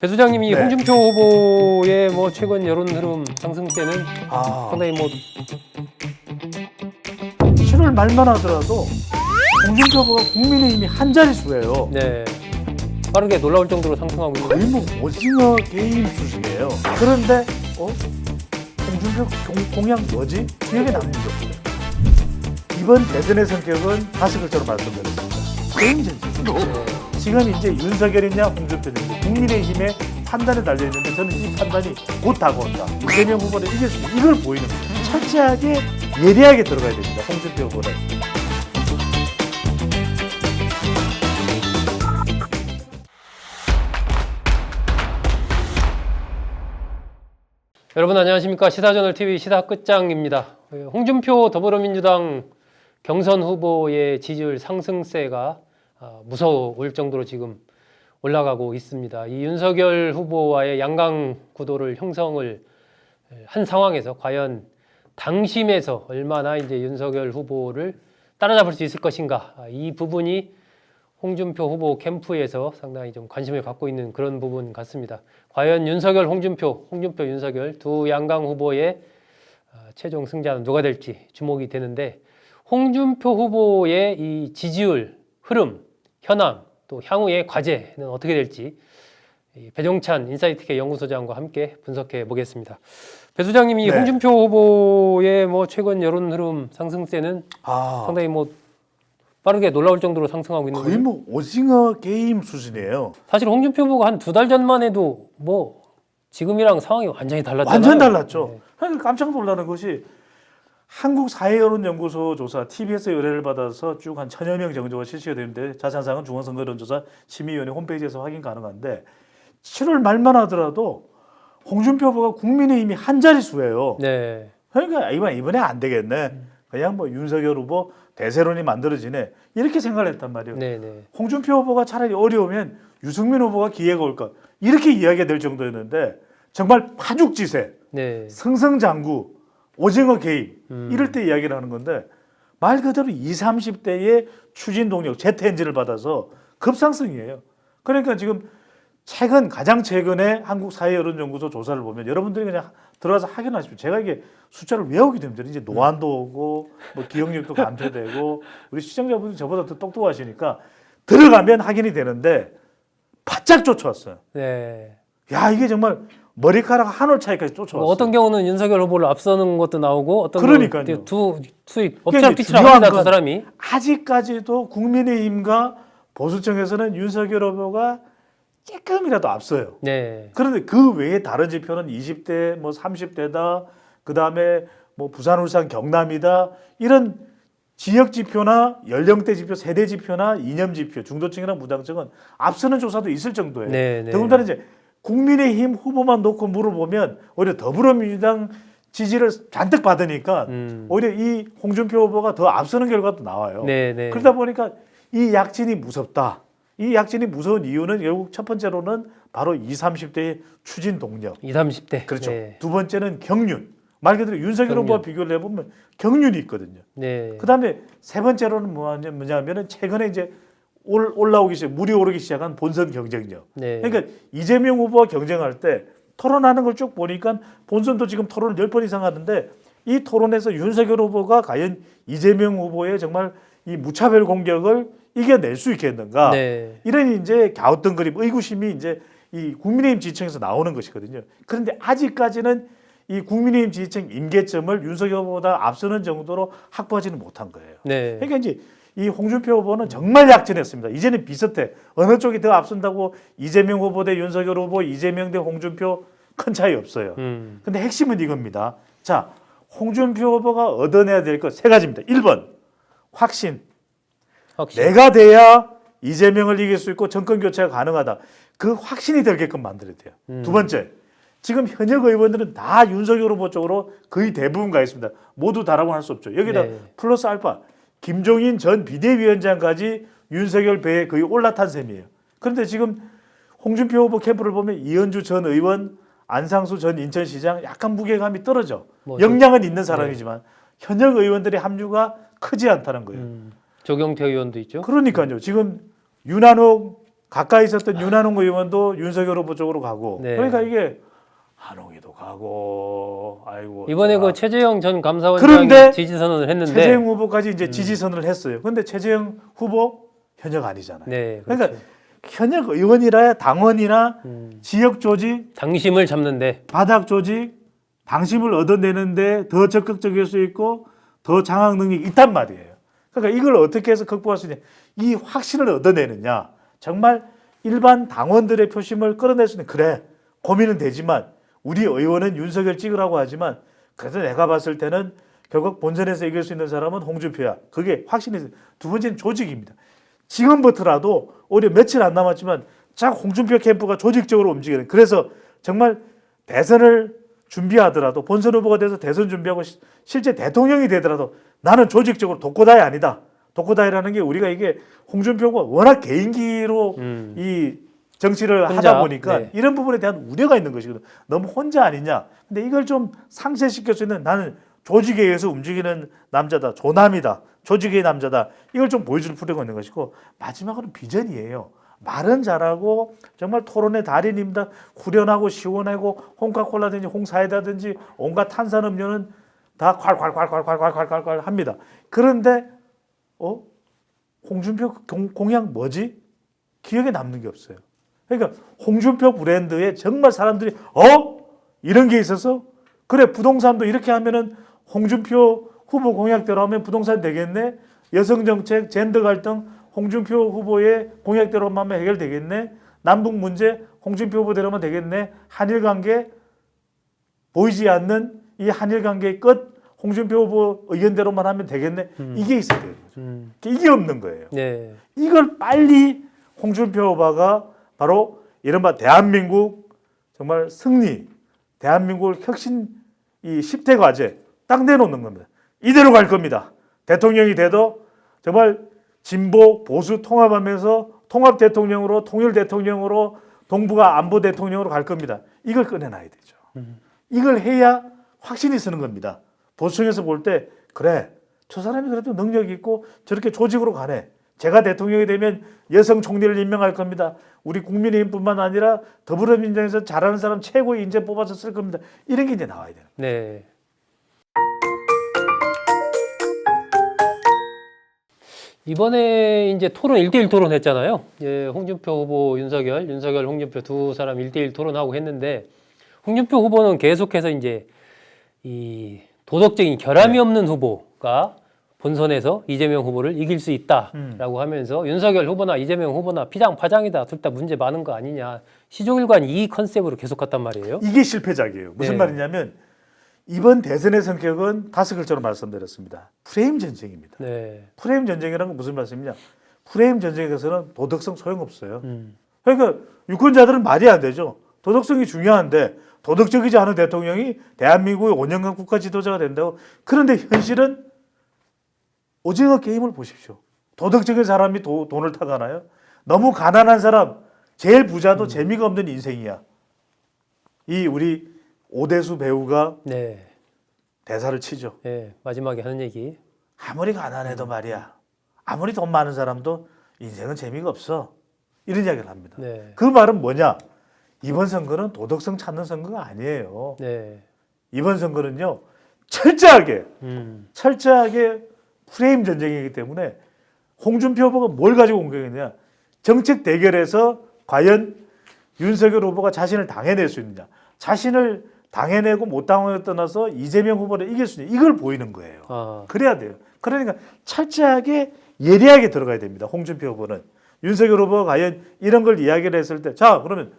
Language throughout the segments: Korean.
배 소장님이 네. 홍준표 후보의 뭐 최근 여론 흐름 상승세는 상당히 뭐 7월 말만 하더라도 홍준표 후보가 국민의힘이 한 자릿수예요. 네, 빠르게 놀라울 정도로 상승하고 있는 거의 뭐 오징어 게임 수준이에요. 그런데 홍준표 공약 뭐지? 기억에 남는 게 없어요. 이번 대선의 성격은 다섯 글자로 말씀드렸습니다. 게임 전쟁. 지금 이제 윤석열이냐 홍준표냐 국민의힘의 판단에 달려 있는데 저는 이 판단이 곧 다가온다. 이재명 후보를 이길 수 있는 이걸 보이는 거예요. 철저하게 예리하게 들어가야 됩니다. 홍준표 후보는. 여러분 안녕하십니까? 시사저널TV 시사 끝장입니다. 홍준표 더불어민주당 경선 후보의 지지율 상승세가 무서울 정도로 지금 올라가고 있습니다. 이 윤석열 후보와의 양강 구도를 형성을 한 상황에서 과연 당심에서 얼마나 이제 윤석열 후보를 따라잡을 수 있을 것인가, 이 부분이 홍준표 후보 캠프에서 상당히 좀 관심을 갖고 있는 그런 부분 같습니다. 과연 윤석열, 홍준표, 윤석열 두 양강 후보의 최종 승자는 누가 될지 주목이 되는데, 홍준표 후보의 이 지지율 흐름, 현황, 또 향후의 과제는 어떻게 될지 배종찬 인사이트K 연구소장과 함께 분석해 보겠습니다. 배 소장님이 홍준표 후보의 뭐 최근 여론 흐름 상승세는 상당히 뭐 빠르게 놀라울 정도로 상승하고 있는 거의 뭐 오징어 게임 수준이에요. 사실 홍준표 후보가 한 두 달 전만 해도 뭐 지금이랑 상황이 완전히 달랐잖아요. 완전 달랐죠. 네. 깜짝 놀라는 것이 한국사회여론연구소 조사 TBS 의뢰를 받아서 쭉 한 1000여 명 정도가 실시가 되는데 자세한 중앙선거여론조사 심의위원회 홈페이지에서 확인 가능한데 7월 말만 하더라도 홍준표 후보가 국민의힘이 한 자릿수예요. 네. 그러니까 이번에 안 되겠네. 그냥 뭐 윤석열 후보 대세론이 만들어지네. 이렇게 생각을 했단 말이에요. 네네. 홍준표 후보가 차라리 어려우면 유승민 후보가 기회가 올까. 이렇게 이야기가 될 정도였는데 정말 파죽지세, 네. 승승장구, 오징어 게임 이럴 때 이야기를 하는 건데 말 그대로 20, 30대의 추진 동력, 제트 엔진을 받아서 급상승이에요. 그러니까 지금 가장 최근에 한국사회여론연구소 조사를 보면 여러분들이 그냥 들어가서 확인하십시오. 제가 이게 숫자를 외우기도 힘들어요. 이제 노안도 오고 뭐 기억력도 감퇴되고 우리 시청자분들이 저보다 더 똑똑하시니까 들어가면 확인이 되는데 바짝 쫓아왔어요. 네. 야, 이게 정말 머리카락 한 올 차이까지 쫓아왔어요. 뭐 어떤 경우는 윤석열 후보를 앞서는 것도 나오고, 어떤 그러니까요. 경우는 투입 엎치락뒤치락 합니다. 두 사람이. 아직까지도 국민의힘과 보수층에서는 윤석열 후보가 조금이라도 앞서요. 네. 그런데 그 외에 다른 지표는 20대, 뭐 30대다, 그 다음에 뭐 부산, 울산, 경남이다, 이런 지역 지표나 연령대 지표, 세대 지표나 이념 지표, 중도층이나 무당층은 앞서는 조사도 있을 정도예요. 네, 네. 더군다나 이제 국민의힘 후보만 놓고 물어보면 오히려 더불어민주당 지지를 잔뜩 받으니까 오히려 이 홍준표 후보가 더 앞서는 결과도 나와요. 네, 네. 그러다 보니까 이 약진이 무섭다. 이 약진이 무서운 이유는 결국 첫 번째로는 바로 20, 30대의 추진 동력. 20, 30대. 그렇죠. 네. 두 번째는 경륜. 말 그대로 윤석열 후보와 비교를 해보면 경륜이 있거든요. 네. 그다음에 세 번째로는 뭐냐면은 최근에 이제 올라오기 시작, 물이 오르기 시작한 본선 경쟁력. 네. 그러니까 이재명 후보와 경쟁할 때 토론하는 걸 쭉 보니까 본선도 지금 토론을 10번 이상 하는데 이 토론에서 윤석열 후보가 과연 이재명 후보의 정말 이 무차별 공격을 이겨낼 수 있겠는가? 네. 이런 이제 갸우뚱거림, 의구심이 이제 이 국민의힘 지지층에서 나오는 것이거든요. 그런데 아직까지는 이 국민의힘 지지층 임계점을 윤석열 후보보다 앞서는 정도로 확보하지는 못한 거예요. 네. 그러니까 이제 이 홍준표 후보는 정말 약진했습니다. 이제는 비슷해. 어느 쪽이 더 앞선다고 이재명 후보 대 윤석열 후보, 이재명 대 홍준표 큰 차이 없어요. 근데 핵심은 이겁니다. 자, 홍준표 후보가 얻어내야 될 것 세 가지입니다. 1번, 확신. 내가 돼야 이재명을 이길 수 있고 정권 교체가 가능하다. 그 확신이 들게끔 만들어야 돼요. 두 번째, 지금 현역 의원들은 다 윤석열 후보 쪽으로 거의 대부분 가 있습니다. 모두 다라고 할 수 없죠. 여기다 플러스 알파, 김종인 전 비대위원장까지 윤석열 배에 거의 올라탄 셈이에요. 그런데 지금 홍준표 후보 캠프를 보면 이현주 전 의원, 안상수 전 인천시장 약간 무게감이 떨어져. 역량은 있는 사람이지만 현역 의원들의 합류가 크지 않다는 거예요. 조경태 의원도 있죠. 그러니까요. 지금 윤한옥 가까이 있었던 윤한홍 의원도 윤석열 후보 쪽으로 가고 네. 그러니까 이게 한홍이도 가고 아이고 이번에 제가. 그 최재형 전 감사원장이 그런데 지지 선언을 했는데 최재형 후보까지 이제 지지 선언을 했어요. 그런데 최재형 후보 현역 아니잖아요. 네, 그렇죠. 그러니까 현역 의원이라 당원이나 지역 조직, 당심을 잡는데 바닥 조직, 당심을 얻어내는데 더 적극적일 수 있고 더 장악 능력이 있단 말이에요. 그러니까 이걸 어떻게 해서 극복할 수 있냐? 이 확신을 얻어내느냐? 정말 일반 당원들의 표심을 끌어낼 수 있는 그래 고민은 되지만 우리 의원은 윤석열 찍으라고 하지만 그래도 내가 봤을 때는 결국 본선에서 이길 수 있는 사람은 홍준표야. 그게 확신이 있어요. 두 번째는 조직입니다. 지금부터라도 오히려 며칠 안 남았지만 자 홍준표 캠프가 조직적으로 움직이는 그래서 정말 대선을 준비하더라도 본선 후보가 돼서 대선 준비하고 실제 대통령이 되더라도 나는 조직적으로 독고다이 아니다. 독고다이라는 게 우리가 이게 홍준표가 워낙 개인기로 이 정치를 혼자, 하다 보니까 네. 이런 부분에 대한 우려가 있는 것이거든. 너무 혼자 아니냐. 근데 이걸 좀 상쇄시킬 수 있는 나는 조직에 의해서 움직이는 남자다. 조남이다. 조직의 남자다. 이걸 좀 보여줄 필요가 있는 것이고 마지막으로 비전이에요. 말은 잘하고 정말 토론의 달인입니다. 후련하고 시원하고 홍카콜라든지 홍사이다든지 온갖 탄산음료는 다 콸콸콸콸콸콸콸콸 합니다. 그런데 홍준표 공약 뭐지? 기억에 남는 게 없어요. 그러니까 홍준표 브랜드에 정말 사람들이 이런 게 있어서 그래 부동산도 이렇게 하면은 홍준표 후보 공약대로 하면 부동산 되겠네. 여성 정책, 젠더 갈등 홍준표 후보의 공약대로만 하면 해결되겠네. 남북 문제 홍준표 후보대로만 되겠네. 한일 관계 보이지 않는 이 한일 관계의 끝 홍준표 후보 의견대로만 하면 되겠네. 이게 있어야 돼요. 이게 없는 거예요. 네. 이걸 빨리 홍준표 후보가 바로 이른바 대한민국 정말 승리, 대한민국 혁신 이 10대 과제 딱 내놓는 겁니다. 이대로 갈 겁니다. 대통령이 돼도 정말 진보 보수 통합하면서 통합 대통령으로 통일 대통령으로 동북아 안보 대통령으로 갈 겁니다. 이걸 꺼내놔야 되죠. 이걸 해야 확신이 서는 겁니다. 보수층에서 볼 때 그래 저 사람이 그래도 능력이 있고 저렇게 조직으로 가네. 제가 대통령이 되면 여성 총리를 임명할 겁니다. 우리 국민의힘뿐만 아니라 더불어민주당에서 잘하는 사람 최고의 인재 뽑아서 쓸 겁니다. 이런 게 이제 나와야 돼요. 네. 이번에 이제 토론 1대1 토론했잖아요. 홍준표 후보 윤석열 홍준표 두 사람 1대1 토론하고 했는데 홍준표 후보는 계속해서 이제 이 도덕적인 결함이 없는 후보가 본선에서 이재명 후보를 이길 수 있다라고 하면서 윤석열 후보나 이재명 후보나 피장파장이다. 둘 다 문제 많은 거 아니냐. 시종일관 이 컨셉으로 계속 갔단 말이에요. 이게 실패작이에요. 무슨 네. 말이냐면 이번 대선의 성격은 5글자로 말씀드렸습니다. 프레임 전쟁입니다. 네. 프레임 전쟁이라는 건 무슨 말씀이냐? 프레임 전쟁에서는 도덕성 소용없어요. 그러니까 유권자들은 말이 안 되죠. 도덕성이 중요한데 도덕적이지 않은 대통령이 대한민국의 5년간 국가 지도자가 된다고. 그런데 현실은 오징어 게임을 보십시오. 도덕적인 사람이 돈을 타가나요? 너무 가난한 사람, 제일 부자도 재미가 없는 인생이야. 이 우리 오대수 배우가 네. 대사를 치죠. 네. 마지막에 하는 얘기. 아무리 가난해도 말이야. 아무리 돈 많은 사람도 인생은 재미가 없어. 이런 이야기를 합니다. 네. 그 말은 뭐냐? 이번 선거는 도덕성 찾는 선거가 아니에요. 네. 이번 선거는요. 철저하게 철저하게 프레임 전쟁이기 때문에 홍준표 후보가 뭘 가지고 공격했느냐. 정책 대결에서 과연 윤석열 후보가 자신을 당해낼 수 있느냐. 자신을 당해내고 못 당해내고 떠나서 이재명 후보를 이길 수 있느냐. 이걸 보이는 거예요. 아. 그래야 돼요. 그러니까 철저하게 예리하게 들어가야 됩니다. 홍준표 후보는. 윤석열 후보가 과연 이런 걸 이야기를 했을 때 자 그러면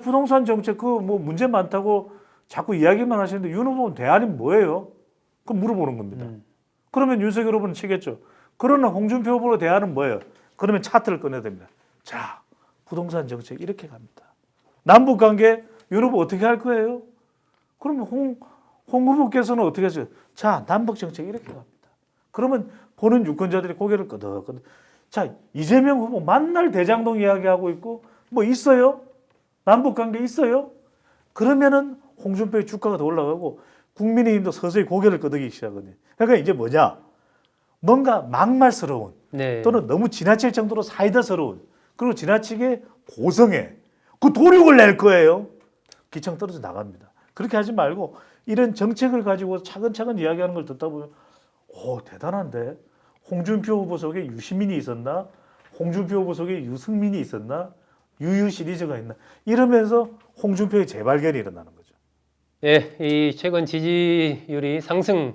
부동산 정책 그 뭐 문제 많다고 자꾸 이야기만 하시는데 윤 후보는 대안이 뭐예요? 그 물어보는 겁니다. 그러면 윤석열 후보는 치겠죠. 그러나 홍준표 후보의 대안은 뭐예요? 그러면 차트를 꺼내야 됩니다. 자, 부동산 정책 이렇게 갑니다. 남북관계 윤 후보 어떻게 할 거예요? 그러면 홍 후보께서는 어떻게 하세요? 자, 남북 정책 이렇게 갑니다. 그러면 보는 유권자들이 고개를 끄덕끄덕. 자, 이재명 후보 만날 대장동 이야기하고 있고 뭐 있어요? 남북관계 있어요? 그러면은 홍준표의 주가가 더 올라가고 국민의힘도 서서히 고개를 끄덕이기 시작하거든요. 그러니까 이제 뭐냐? 뭔가 막말스러운 네. 또는 너무 지나칠 정도로 사이다스러운 그리고 지나치게 고성에 그 도륙을 낼 거예요. 기청 떨어져 나갑니다. 그렇게 하지 말고 이런 정책을 가지고 차근차근 이야기하는 걸 듣다 보면 오 대단한데 홍준표 후보 속에 유시민이 있었나? 홍준표 후보 속에 유승민이 있었나? 유유 시리즈가 있나? 이러면서 홍준표의 재발견이 일어나는 거죠. 예, 이 최근 지지율이 상승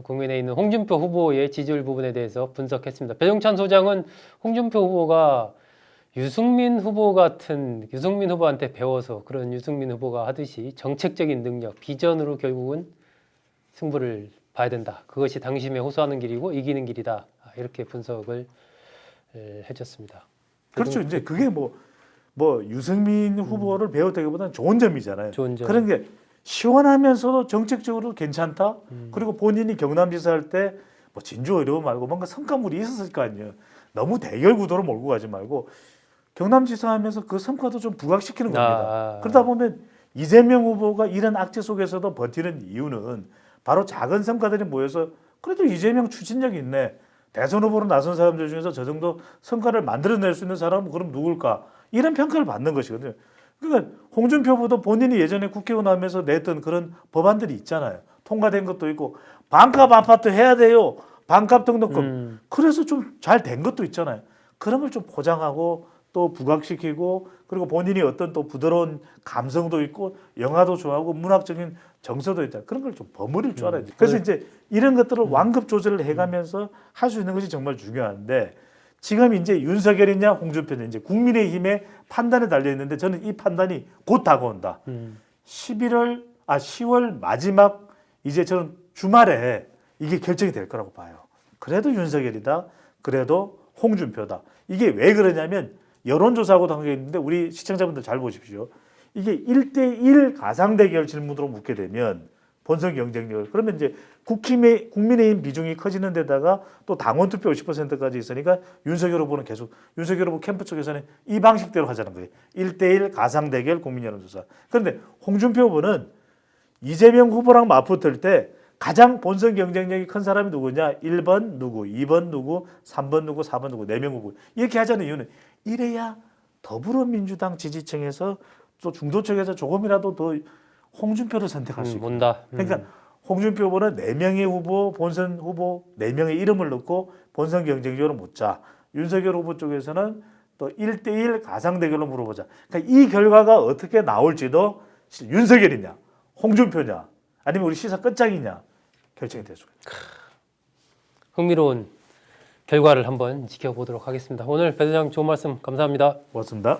국민의힘 홍준표 후보의 지지율 부분에 대해서 분석했습니다. 배종찬 소장은 홍준표 후보가 유승민 후보한테 배워서 그런 유승민 후보가 하듯이 정책적인 능력, 비전으로 결국은 승부를 봐야 된다. 그것이 당심에 호소하는 길이고 이기는 길이다. 이렇게 분석을 해줬습니다. 그렇죠. 이제 그게 뭐 유승민 후보를 배웠다기보다는 좋은 점이잖아요. 좋은 점. 그런 게 시원하면서도 정책적으로 괜찮다. 그리고 본인이 경남지사 할 때 뭐 진주 어려움 말고 뭔가 성과물이 있었을 거 아니에요. 너무 대결 구도로 몰고 가지 말고 경남지사 하면서 그 성과도 좀 부각시키는 겁니다. 그러다 보면 이재명 후보가 이런 악재 속에서도 버티는 이유는 바로 작은 성과들이 모여서 그래도 이재명 추진력이 있네. 대선 후보로 나선 사람들 중에서 저 정도 성과를 만들어낼 수 있는 사람은 그럼 누굴까? 이런 평가를 받는 것이거든요. 그러니까 홍준표 후보도 본인이 예전에 국회의원 하면서 냈던 그런 법안들이 있잖아요. 통과된 것도 있고 반값 아파트 해야 돼요. 반값 등록금. 그래서 좀 잘 된 것도 있잖아요. 그런 걸 좀 포장하고 또 부각시키고 그리고 본인이 어떤 또 부드러운 감성도 있고 영화도 좋아하고 문학적인 정서도 있다. 그런 걸 좀 버무릴 줄 알아야 돼. 그래서 이제 이런 것들을 완급 조절을 해가면서 할 수 있는 것이 정말 중요한데 지금 이제 윤석열이냐 홍준표냐 이제 국민의힘의 판단에 달려 있는데 저는 이 판단이 곧 다가온다. 10월 마지막 이제 저는 주말에 이게 결정이 될 거라고 봐요. 그래도 윤석열이다. 그래도 홍준표다. 이게 왜 그러냐면 여론조사하고 관계 있는데 우리 시청자분들 잘 보십시오. 이게 1대1 가상대결 질문으로 묻게 되면 본선 경쟁력을 그러면 이제 국민의힘 비중이 커지는 데다가 또 당원 투표 50%까지 있으니까 윤석열 후보는 계속 윤석열 후보 캠프 쪽에서는 이 방식대로 하자는 거예요. 1대1 가상대결 국민 여론조사. 그런데 홍준표 후보는 이재명 후보랑 맞붙을 때 가장 본선 경쟁력이 큰 사람이 누구냐? 1번 누구, 2번 누구, 3번 누구, 4번 누구, 4명 후보. 이렇게 하자는 이유는 이래야 더불어민주당 지지층에서 또 중도층에서 조금이라도 더 홍준표를 선택할 수 있다. 몬다. 그러니까 홍준표 후보는 4명의 후보, 본선 후보 4명의 이름을 넣고 본선 경쟁력으로 묻자. 윤석열 후보 쪽에서는 또 1대1 가상대결로 물어보자. 그러니까 이 결과가 어떻게 나올지도 윤석열이냐, 홍준표냐, 아니면 우리 시사 끝장이냐 결정이 될 수가 있습니다. 흥미로운 결과를 한번 지켜보도록 하겠습니다. 오늘 배 소장 좋은 말씀 감사합니다. 고맙습니다.